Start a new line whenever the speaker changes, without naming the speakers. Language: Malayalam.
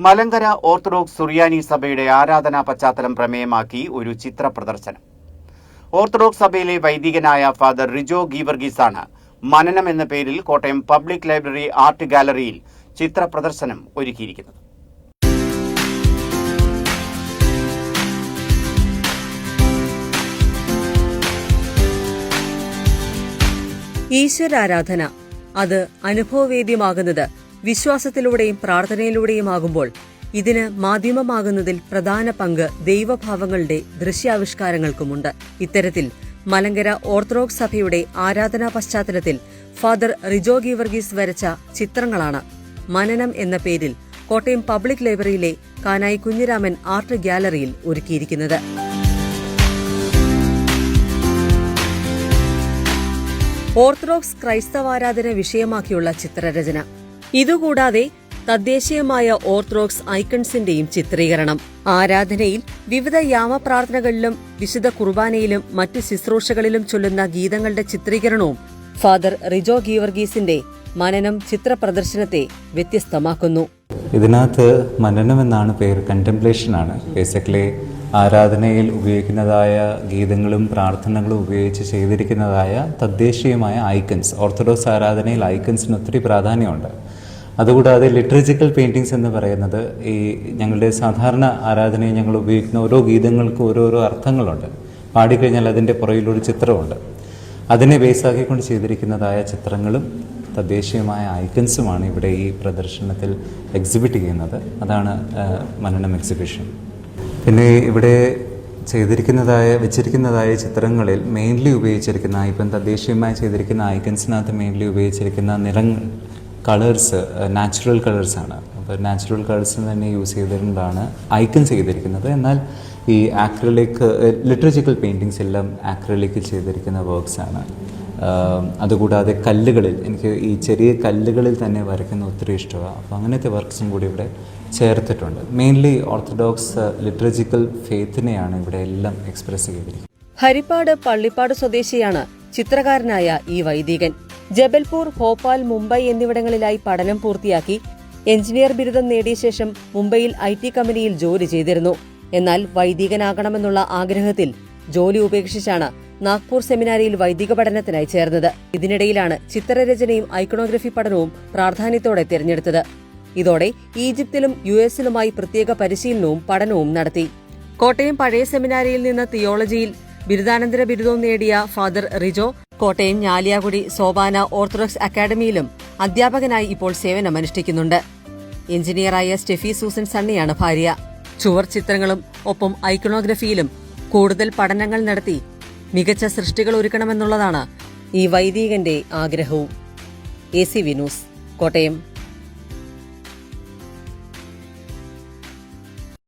മലങ്കര ഓർത്തഡോക്സ് സുറിയാനി സഭയുടെ ആരാധനാ പശ്ചാത്തലം പ്രമേയമാക്കി ഒരു ചിത്ര പ്രദർശനം. ഓർത്തഡോക്സ് സഭയിലെ വൈദികനായ ഫാദർ റിജോ ഗീവർഗീസാണ് മനനം എന്ന പേരിൽ കോട്ടയം പബ്ലിക് ലൈബ്രറി ആർട്ട് ഗാലറിയിൽ ചിത്ര പ്രദർശനം ഒരുക്കിയിരിക്കുന്നത്.
ഈശ്വരാരാധന അത് അനുഭവവേദ്യമാകുന്നത് വിശ്വാസത്തിലൂടെയും പ്രാർത്ഥനയിലൂടെയുമാകുമ്പോൾ ഇതിന് മാധ്യമമാകുന്നതിൽ പ്രധാന പങ്ക് ദൈവഭാവങ്ങളുടെ ദൃശ്യാവിഷ്കാരങ്ങൾക്കുമുണ്ട്. ഇത്തരത്തിൽ മലങ്കര ഓർത്തഡോക്സ് സഭയുടെ ആരാധനാ പശ്ചാത്തലത്തിൽ ഫാദർ റിജോ ഗീവർഗീസ് വരച്ച ചിത്രങ്ങളാണ് മനനം എന്ന പേരിൽ കോട്ടയം പബ്ലിക് ലൈബ്രറിയിലെ കാനായി കുഞ്ഞിരാമൻ ആർട്ട് ഗാലറിയിൽ ഒരുക്കിയിരിക്കുന്നത്. ഓർത്തഡോക്സ് ക്രൈസ്തവാരാധന വിഷയമാക്കിയുള്ള ചിത്രരചന. ഇതുകൂടാതെ തദ്ദേശീയമായ ഓർത്തഡോക്സ് ഐക്കൺസിന്റെയും ചിത്രീകരണം. ആരാധനയിൽ വിവിധ യാമപ്രാർത്ഥനകളിലും വിശുദ്ധ കുർബാനയിലും മറ്റ് ശുശ്രൂഷകളിലും ചൊല്ലുന്ന ഗീതങ്ങളുടെ ചിത്രീകരണവും ഫാദർ റിജോ ഗീവർഗീസിന്റെ മനനം ചിത്ര പ്രദർശനത്തെ വ്യത്യസ്തമാക്കുന്നു.
ഇതിനകത്ത് മനനം എന്നാണ് പേര്. കണ്ടംപ്ലേഷനാണ്. ബേസിക്കലി ആരാധനയിൽ ഉപയോഗിക്കുന്നതായ ഗീതങ്ങളും പ്രാർത്ഥനകളും ഉപയോഗിച്ച് ചെയ്തിരിക്കുന്നതായ തദ്ദേശീയമായ ഐക്കൺസ്. ഓർത്തഡോക്സ് ആരാധനയിൽ ഐക്കൺസിന് ഒത്തിരി പ്രാധാന്യമുണ്ട്. അതുകൂടാതെ ലിറ്ററേച്ചർ പെയിൻറ്റിങ്സ് എന്ന് പറയുന്നത് ഈ ഞങ്ങളുടെ സാധാരണ ആരാധനയിൽ ഞങ്ങൾ ഉപയോഗിക്കുന്ന ഓരോ ഗീതങ്ങൾക്കും ഓരോരോ അർത്ഥങ്ങളുണ്ട്. പാടിക്കഴിഞ്ഞാൽ അതിൻ്റെ പുറകിലൊരു ചിത്രമുണ്ട്. അതിനെ ബേസാക്കിക്കൊണ്ട് ചെയ്തിരിക്കുന്നതായ ചിത്രങ്ങളും തദ്ദേശീയമായ ഐക്കൺസുമാണ് ഇവിടെ ഈ പ്രദർശനത്തിൽ എക്സിബിറ്റ് ചെയ്യുന്നത്. അതാണ് മനനം എക്സിബിഷൻ. പിന്നെ ഇവിടെ വെച്ചിരിക്കുന്നതായ ചിത്രങ്ങളിൽ മെയിൻലി ഉപയോഗിച്ചിരിക്കുന്ന ഇപ്പം തദ്ദേശീയമായി ചെയ്തിരിക്കുന്ന ഐക്കൺസിനകത്ത് മെയിൻലി ഉപയോഗിച്ചിരിക്കുന്ന നിറങ്ങൾ, കളേഴ്സ് നാച്ചുറൽ കളേഴ്സാണ്. അപ്പോൾ നാച്ചുറൽ കളേഴ്സിന് തന്നെ യൂസ് ചെയ്തുകൊണ്ടാണ് ഐക്കൺസ് ചെയ്തിരിക്കുന്നത്. എന്നാൽ ഈ ആക്രിലിക് ലിറ്ററേച്ചർ പെയിൻറ്റിങ്സ് എല്ലാം ആക്രിലിക്കിൽ ചെയ്തിരിക്കുന്ന വർക്ക്സാണ്. അതുകൂടാതെ കല്ലുകളിൽ, എനിക്ക് ഈ ചെറിയ കല്ലുകളിൽ തന്നെ വരയ്ക്കുന്ന ഒത്തിരി ഇഷ്ടമാണ്. അപ്പോൾ അങ്ങനത്തെ വർക്ക്സും കൂടി ഇവിടെ ചേർത്തിട്ടുണ്ട്. മെയിൻലി ഓർത്തഡോക്സ് ലിറ്ററേച്ചർ ഫെയ്ത്തിനെയാണ് ഇവിടെ എല്ലാം എക്സ്പ്രസ് ചെയ്തിരിക്കുന്നത്.
ഹരിപ്പാട് പള്ളിപ്പാട് സ്വദേശിയാണ് ചിത്രകാരനായ ഈ വൈദികൻ. ജബൽപൂർ, ഭോപ്പാൽ, മുംബൈ എന്നിവിടങ്ങളിലായി പഠനം പൂർത്തിയാക്കി എഞ്ചിനീയർ ബിരുദം നേടിയ ശേഷം മുംബൈയിൽ IT കമ്പനിയിൽ ജോലി ചെയ്തിരുന്നു. എന്നാൽ വൈദികനാകണമെന്നുള്ള ആഗ്രഹത്തിൽ ജോലി ഉപേക്ഷിച്ചാണ് നാഗ്പൂർ സെമിനാരിയിൽ വൈദിക പഠനത്തിനായി ചേർന്നത്. ഇതിനിടയിലാണ് ചിത്രരചനയും ഐക്കണോഗ്രഫി പഠനവും പ്രാധാന്യത്തോടെ തിരഞ്ഞെടുത്തത്. ഇതോടെ ഈജിപ്തിലും US-ലുമായി പ്രത്യേക പരിശീലനവും പഠനവും നടത്തി. കോട്ടയം പഴയ സെമിനാരിയിൽ നിന്ന് തിയോളജിയിൽ ബിരുദാനന്തര ബിരുദവും നേടിയ ഫാദർ റിജോ കോട്ടയം ഞാലിയാകുടി സോപാന ഓർത്തഡോക്സ് അക്കാദമിയിലും അധ്യാപകനായി ഇപ്പോൾ സേവനമനുഷ്ഠിക്കുന്നുണ്ട്. എഞ്ചിനീയറായ സ്റ്റെഫി സൂസൻ സണ്ണിയാണ് ഭാര്യ. ചുവർ ചിത്രങ്ങളും ഒപ്പം ഐക്കണോഗ്രഫിയിലും കൂടുതൽ പഠനങ്ങൾ നടത്തി മികച്ച സൃഷ്ടികൾ ഒരുക്കണമെന്നുള്ളതാണ് ഈ വൈദികന്റെ ആഗ്രഹവും. ACV news, Kottayam.